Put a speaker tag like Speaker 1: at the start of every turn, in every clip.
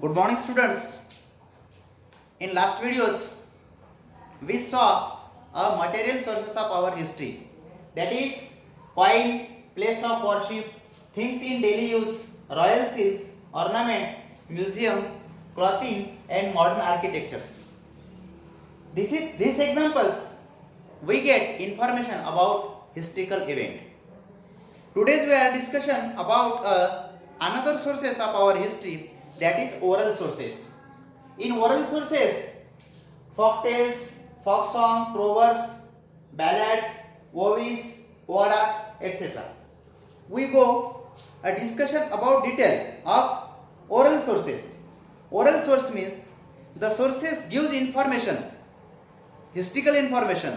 Speaker 1: Good morning, students. In last videos, we saw a material sources of our history. That is, point, place of worship, things in daily use, royal seals, ornaments, museum, clothing, and modern architectures. These examples, we get information about historical event. Today we are discussion about another sources of our history, that is oral sources. In oral sources, folk tales, folk song, proverbs, ballads, ovis, poedas, etc. We go a discussion about detail of oral sources. Oral source means the sources gives information, historical information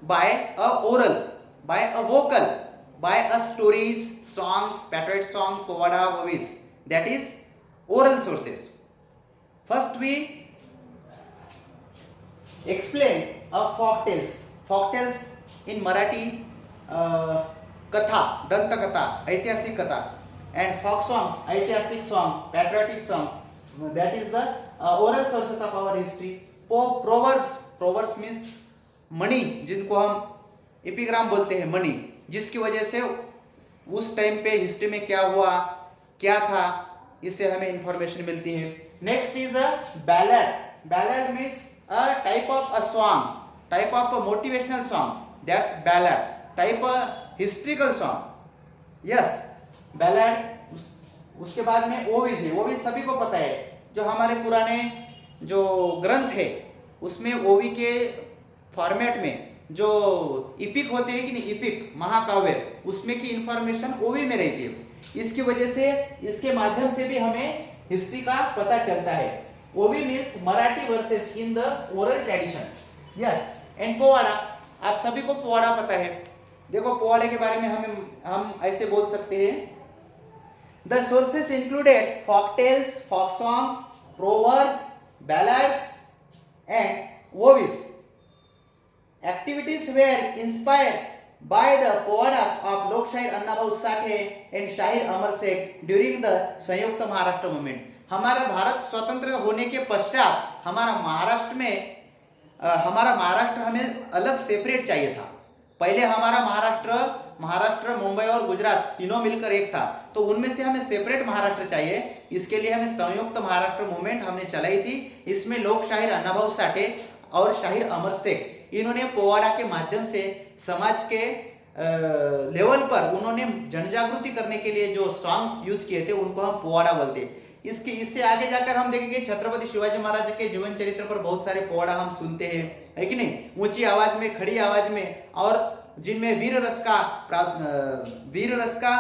Speaker 1: by a oral, by a vocal, by a stories, songs, patriot song, povada, ovis. That is oral sources. First we explain of folk tales. Folk tales in Marathi, katha, danta katha, ऐतिहासिक कथा, and folk song, ऐतिहासिक song, patriotic song. That is the oral sources of our history. Proverbs means मणि, जिनको हम epigram बोलते हैं, मणि, जिसकी वजह से उस टाइम पे हिस्ट्री में क्या हुआ, क्या था, इससे हमें इंफॉर्मेशन मिलती है. Next is a ballad. Ballad means a type of a song, type of a motivational song, that's ballad. Type a historical song, yes ballad. उसके बाद में ओविस है. ओविस सभी को पता है, जो हमारे पुराने जो ग्रंथ है उसमें ओवी के फॉर्मेट में जो इपिक होते हैं कि नहीं, इपिक महाकाव्य, उसमें की इंफॉर्मेशन ओवी में रहती है. इसकी वजह से इसके माध्यम से भी हमें हिस्ट्री का पता चलता है. ओवी means Marathi versus in the oral tradition. Yes. And powada, आप सभी को पोवाड़ा पता है. देखो पोवाड़े के बारे में हम ऐसे बोल सकते हैं, the sources included folk tales, folk songs, proverbs, ballads and ovis. Activities were inspired by the poetas of लोकशाहीर Annabhau Sathe and Shahir Amar Sheikh during the संयुक्त महाराष्ट्र मूवमेंट. हमारा भारत स्वतंत्र होने के पश्चात हमारा महाराष्ट्र हमें अलग सेपरेट चाहिए था. पहले हमारा महाराष्ट्र मुंबई और गुजरात तीनों मिलकर एक था, तो उनमें से हमें सेपरेट महाराष्ट्र चाहिए. इसके लिए हमें संयुक्त महाराष्ट्र मूवमेंट हमने चलाई थी. इसमें लोकशाहीर अन्नाभाऊ साठे और शाहिर अमर शेख, इन्होंने पोवाड़ा के माध्यम से समाज के लेवल पर उन्होंने जनजागृति करने के लिए जो सॉन्ग्स यूज किए थे उनको हम पोवाड़ा बोलते हैं. इससे आगे जाकर हम देखेंगे छत्रपति शिवाजी महाराज के जीवन चरित्र पर बहुत सारे पोवाड़ा हम सुनते हैं, है कि नहीं, ऊंची आवाज में, खड़ी आवाज में, और जिनमें वीर रस का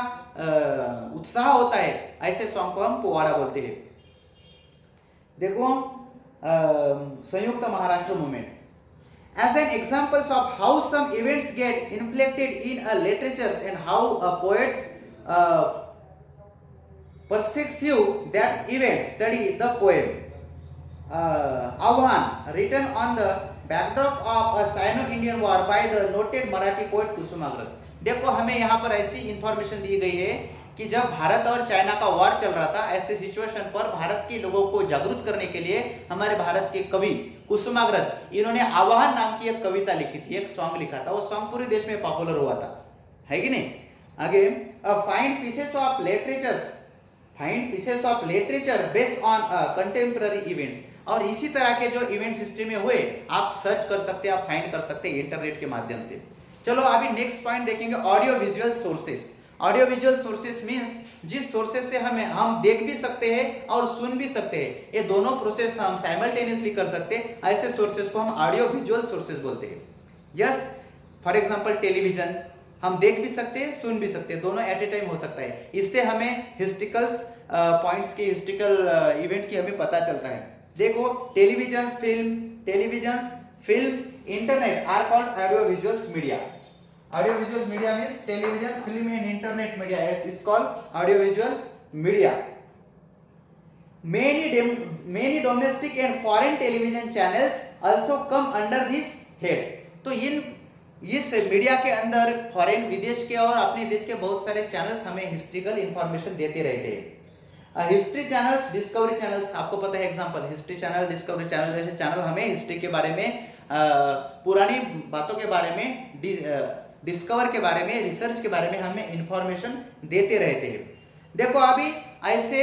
Speaker 1: उत्साह होता है, ऐसे सॉन्ग को हम पोवाड़ा बोलते हैं. देखो संयुक्त Maharashtra movement as an examples of how some events get inflected in a literature and how a poet perceives that event. Study the poem Ahvan, written on the backdrop of a Sino-Indian war by the noted Marathi poet Kusumagraj. देखो हमें यहाँ पर ऐसी information दी गई है कि जब भारत और चाइना का वॉर चल रहा था, ऐसे सिचुएशन पर भारत के लोगों को जागरूक करने के लिए हमारे भारत के कवि कुसुमाग्रज, इन्होंने आवाहन नाम की एक कविता लिखी थी, एक सॉन्ग लिखा था. वो सॉन्ग पूरे देश में पॉपुलर हुआ था, है कि नहीं. आगे find pieces of literature based on contemporary events. और इसी तरह के जो इवेंट्स हिस्ट्री में हुए आप सर्च कर सकते हैं, आप फाइंड कर सकते हैं इंटरनेट के माध्यम से. चलो अभी नेक्स्ट पॉइंट देखेंगे, audio visual sources. Audio visual sources means जिस सोर्सेस से हम देख भी सकते हैं और सुन भी सकते हैं. ये दोनों प्रोसेस हम साइमल्टेनियसली कर सकते हैं. ऐसे सोर्सेस को हम ऑडियो विजुअल सोर्सेस बोलते हैं. यस. फॉर एग्जांपल टेलीविजन, हम देख भी सकते हैं, सुन भी सकते हैं, दोनों एट ए टाइम हो सकता है. इससे हमें हिस्ट्रिकल पॉइंट्स की, हिस्ट्रिकल इवेंट की हमें पता चलता है. देखो television, film, internet are called audio visuals media. Audio visual media means television, film and internet media. It is called audio visual media. Many domestic and foreign television channels also come under this head. तो इस media के अंदर foreign, विदेश के और अपने देश के बहुत सारे चैनल्स हमें हिस्ट्रिकल इंफॉर्मेशन देते रहते हैं. हिस्ट्री चैनल्स, डिस्कवरी चैनल्स, आपको पता है example history channel, discovery channel जैसे चैनल हमें हिस्ट्री के बारे में पुरानी बातों के बारे में, डिस्कवर के बारे में, रिसर्च के बारे में हमें इंफॉर्मेशन देते रहते हैं। देखो अभी ऐसे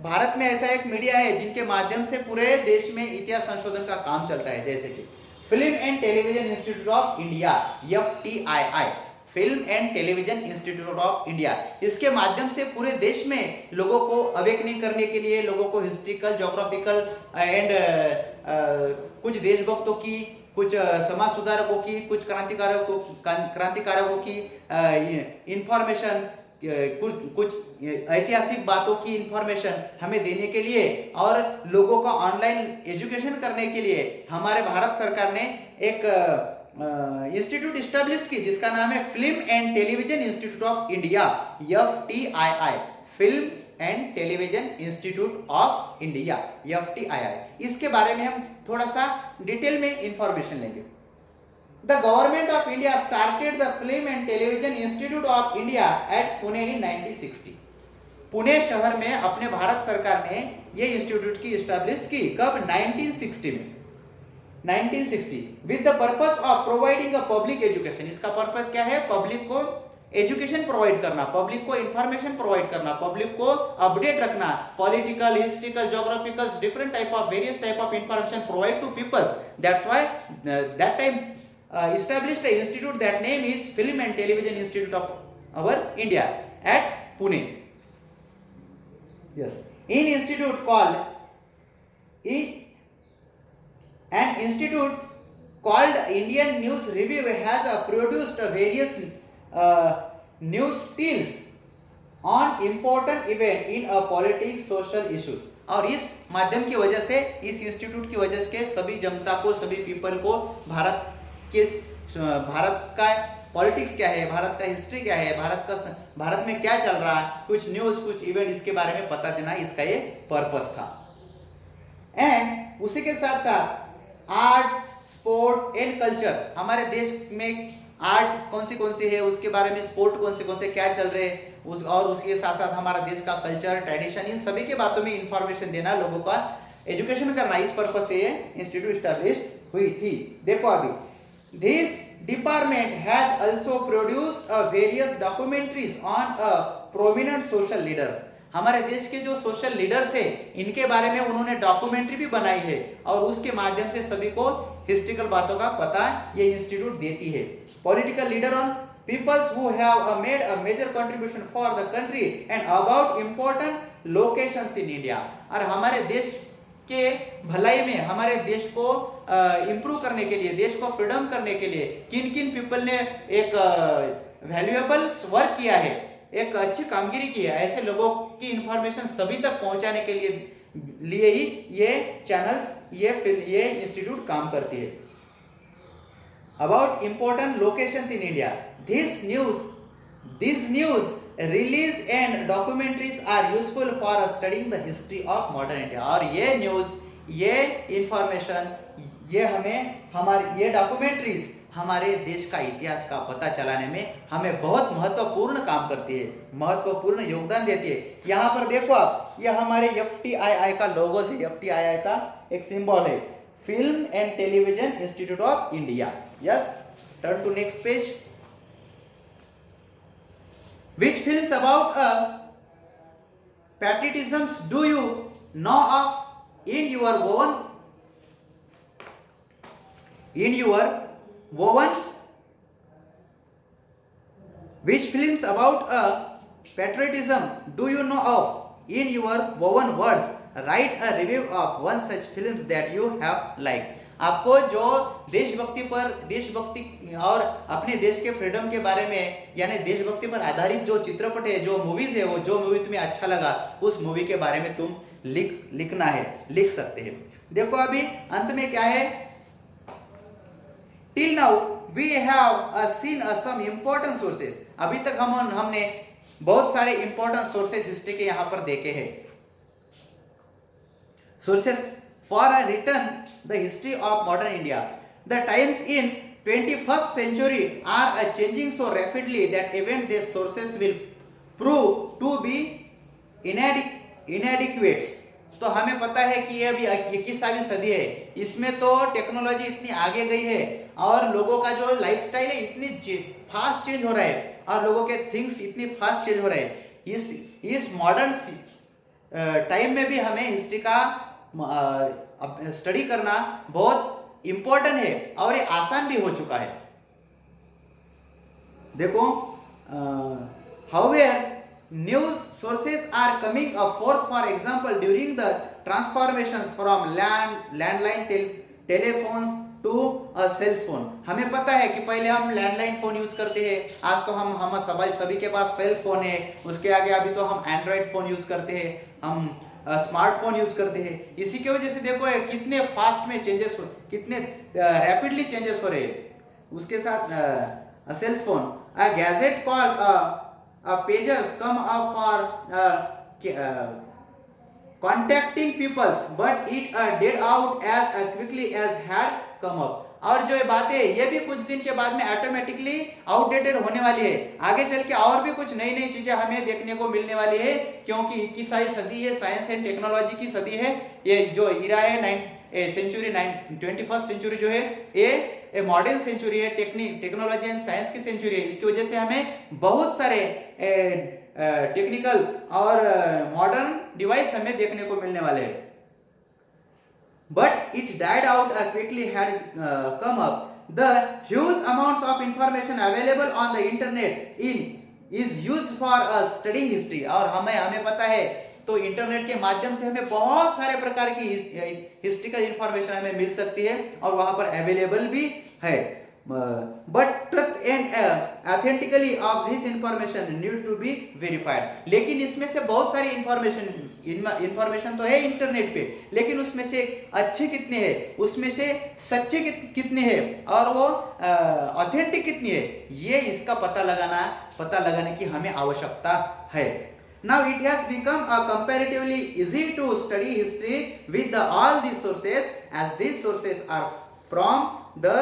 Speaker 1: भारत में ऐसा एक मीडिया है जिनके माध्यम से पूरे देश में इतिहास संशोधन का काम चलता है, जैसे कि film and television institute of India, FTII, film and television institute of India. इसके माध्यम से पूरे देश में लोगों को अवेकनिंग करने के लिए, लोगों को हिस्ट्रिकल, ज्योग्राफिकल एंड कुछ देशभक्तों की, कुछ समाज सुधारकों की, कुछ क्रांतिकारकों की इंफॉर्मेशन, कुछ ऐतिहासिक बातों की इंफॉर्मेशन हमें देने के लिए और लोगों का ऑनलाइन एजुकेशन करने के लिए हमारे भारत सरकार ने एक इंस्टीट्यूट स्टैब्लिश की जिसका नाम है film and television institute of India, FTII, film and television institute of India, FTII। इसके बारे में हम थोड़ा सा डिटेल में इंफॉर्मेशन लेंगे। The government of India started the Film and Television Institute of India at Pune in 1960। Pune शहर में अपने भारत सरकार ने ये इंस्टीट्यूट की एस्टैब्लिश की, कब? 1960 में, 1960, with the purpose of providing a public education. इसका पर्पस क्या है? पब्लिक को एजुकेशन प्रोवाइड करना, पब्लिक को इंफॉर्मेशन प्रोवाइड करना, पब्लिक को अपडेट रखना, political, historical, geographical, different type of, various type of information provide to peoples. That's why that time established an institute, that name is Film and Television Institute of our India at Pune. Yes, an institute called Indian News Review has produced various news tales on important event in a politics, social issues। और इस माध्यम की वजह से, इस institute की वजह से सभी जनता को, सभी पीपल को भारत का पॉलिटिक्स क्या है, भारत का हिस्ट्री क्या है, भारत में क्या चल रहा है, कुछ न्यूज, कुछ इवेंट, इसके बारे में पता देना इसका ये पर्पस था। एंड उसी के साथ साथ आर्ट, स्पोर्ट एंड कल्चर, हमारे देश में आर्ट कौन सी है उसके बारे में, स्पोर्ट कौन से क्या चल रहे हैं और उसके साथ साथ हमारा देश का कल्चर, ट्रेडिशन, इन सभी के बातों में इंफॉर्मेशन देना, लोगों का एजुकेशन करना, इस पर्पस से ये इंस्टीट्यूट एस्टैब्लिश हुई थी। देखो अभी this department has also produced various documentaries on prominent social leaders। हमारे देश के जो सोशल लीडर्स है इनके बारे में उन्होंने डॉक्यूमेंट्री भी बनाई है और उसके माध्यम से सभी को हिस्ट्रिकल बातों का पता ये इंस्टीट्यूट देती है। Political leader on peoples who have made a major contribution for the country and about important locations in India. और हमारे देश के भलाई में, हमारे देश को इंप्रूव करने के लिए, देश को फ्रीडम करने के लिए किन किन पीपल ने एक वैल्यूएबल वर्क किया है, एक अच्छी कामगिरी की है, ऐसे लोगों की इंफॉर्मेशन सभी तक पहुंचाने के लिए ही ये चैनल्स, ये इंस्टीट्यूट काम करती है। About important locations in India, this news release and documentaries are useful for studying the history of modern India. और ये न्यूज, ये इंफॉर्मेशन, ये डॉक्यूमेंट्रीज हमारे देश का इतिहास का पता चलाने में हमें बहुत महत्वपूर्ण काम करती है, महत्वपूर्ण योगदान देती है। यहाँ पर देखो आप, ये हमारे FTII का लोगो है, FTII का एक सिंबल है, film and television institute of India. Yes, turn to next page. Which films about patriotisms do you know of in your woven? Which films about patriotism do you know of in your woven words? Write a review of one such films that you have liked। आपको जो देशभक्ति और अपने देश के freedom के बारे में, यानी देशभक्ति पर आधारित जो चित्रपट है, जो मूवीज है, वो जो मूवी तुम्हें अच्छा लगा उस मूवी के बारे में तुम लिख सकते हैं। देखो अभी अंत में क्या है, till now we have seen some important sources. अभी तक हमने बहुत सारे इंपॉर्टेंट सोर्सेस हिस्ट्री के यहाँ पर देखे हैं। Sources for a written the history of modern India. The times in 21st century are changing so rapidly that even these sources will prove to be इनएडिक्वेट्स। तो हमें पता है कि ये अभी 21वीं सदी है, इसमें तो टेक्नोलॉजी इतनी आगे गई है और लोगों का जो लाइफस्टाइल है इतनी फास्ट चेंज हो रहा है और लोगों के थिंग्स इतनी फास्ट चेंज हो रहे हैं। इस मॉडर्न टाइम में भी हमें हिस्ट्री का स्टडी करना बहुत इम्पोर्टेंट है और ये आसान भी हो चुका है। देखो however new sources are coming forth, for example during the transformations from landline telephones to a cell phone। हमें पता है कि पहले हम लैंडलाइन फोन यूज करते हैं, आज तो हम सभी के पास सेल फोन है, उसके आगे अभी तो हम एंड्रॉइड फोन यूज करते हैं, हम स्मार्टफोन यूज करते हैं। इसी की वजह से देखो कितने फास्ट में चेंजेस कितने रैपिडली चेंजेस हो रहे हैं। उसके साथ cell phone, a gadget called a pagers come up for contacting people, but it died out as quickly as had come up। और जो ये बातें ये भी कुछ दिन के बाद में ऑटोमेटिकली आउटडेटेड होने वाली है, आगे चल के और भी कुछ नई नई चीजें हमें देखने को मिलने वाली है, क्योंकि 21वीं सदी है, साइंस एंड टेक्नोलॉजी की सदी है। ये जो इरा है सेंचुरी 21st सेंचुरी जो है ये मॉडर्न सेंचुरी है, टेक्नोलॉजी एंड साइंस की सेंचुरी है। इसकी वजह से हमें बहुत सारे टेक्निकल और मॉडर्न डिवाइस हमें देखने को मिलने वाले हैं। But it died out quickly had come up. The huge amounts of information available on the internet is used for studying history। और हमें पता है तो इंटरनेट के माध्यम से हमें बहुत सारे प्रकार की हिस्ट्रिकल इंफॉर्मेशन हमें मिल सकती है और वहां पर अवेलेबल भी है। But truth and authentically of this information need to be verified। लेकिन इसमें से बहुत सारी इंफॉर्मेशन तो है इंटरनेट पे, लेकिन उसमें से अच्छे कितने हैं, उसमें से सच्चे कितने हैं और वो ऑथेंटिक कितनी है, ये इसका पता लगाने की हमें आवश्यकता है। Now it has become comparatively easy to study history with all these sources, as these sources are from the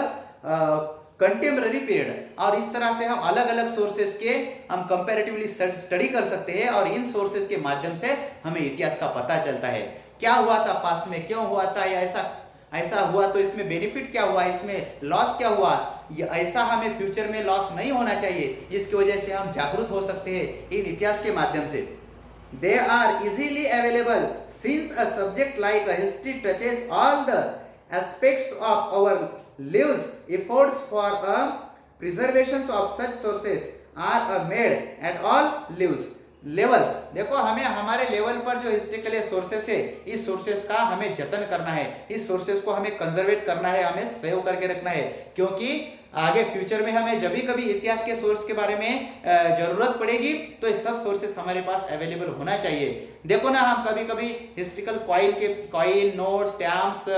Speaker 1: contemporary period. और इस तरह से हम अलग अलग सोर्सेस के हम कंपैरेटिवली स्टडी कर सकते हैं और इन सोर्सेस के माध्यम से हमें इतिहास का पता चलता है, क्या हुआ था पास्ट में, क्यों हुआ था, या ऐसा हुआ तो इसमें बेनिफिट क्या हुआ, इसमें लॉस क्या हुआ, ऐसा हमें फ्यूचर में लॉस नहीं होना चाहिए। इसकी वजह से हम जागरूक हो सकते हैं इन इतिहास के माध्यम से। They are easily available since a subject like a history touches all the aspects of our lives। Efforts for a preservation of such sources are made at all levels। देखो हमें हमारे लेवल पर जो हिस्ट्रिकल सोर्सेस है, इस sources का हमें जतन करना है, इस सोर्सेस को हमें कंजर्वेट करना है, हमें सेव करके रखना है, क्योंकि आगे फ्यूचर में हमें जब भी इतिहास के सोर्स के बारे में जरूरत पड़ेगी तो ये सब सोर्सेस हमारे पास अवेलेबल होना चाहिए। देखो ना, हम कभी कभी historical coin note stamps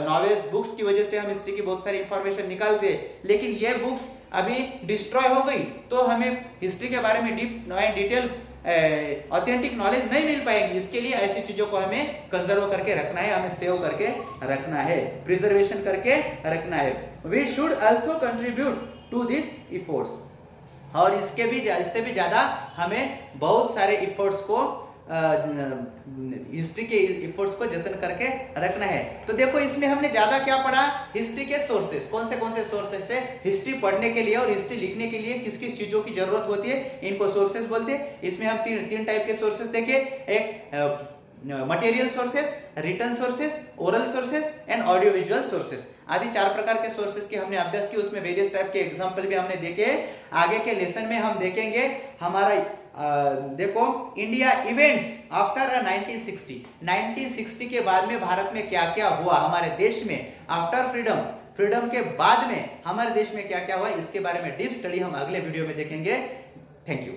Speaker 1: novels books की वजह से हम हिस्ट्री की बहुत सारी इंफॉर्मेशन निकालते, लेकिन ये बुक्स अभी डिस्ट्रॉय हो गई तो हमें हिस्ट्री के बारे में डिटेल ऑथेंटिक नॉलेज नहीं मिल पाएगी। इसके लिए ऐसी चीजों को हमें कंजर्व करके रखना है, हमें सेव करके रखना है, प्रिजर्वेशन करके रखना है। We should also contribute to this efforts. और इससे भी ज्यादा हमें बहुत सारे इफोर्ट्स को हिस्ट्री के इफोर्ट्स को जतन करके रखना है। तो देखो इसमें हमने ज्यादा क्या पढ़ा, हिस्ट्री के सोर्सेस, कौन से सोर्सेस है हिस्ट्री पढ़ने के लिए और हिस्ट्री लिखने के लिए किस किस चीजों की जरूरत होती है, इनको सोर्सेस बोलते हैं। इसमें हम तीन टाइप के सोर्सेस देखे, एक material sources, written sources, oral sources and audio visual sources, आदि 4 प्रकार के सोर्सेस की हमने अभ्यास की। उसमें वेरियस टाइप के एग्जांपल भी हमने देखे। आगे के लेसन में हम देखेंगे हमारा देखो इंडिया इवेंट्स आफ्टर 1960 के बाद में भारत में क्या क्या हुआ, हमारे देश में आफ्टर फ्रीडम के बाद में हमारे देश में क्या क्या हुआ, इसके बारे में डीप स्टडी हम अगले वीडियो में देखेंगे। Thank you.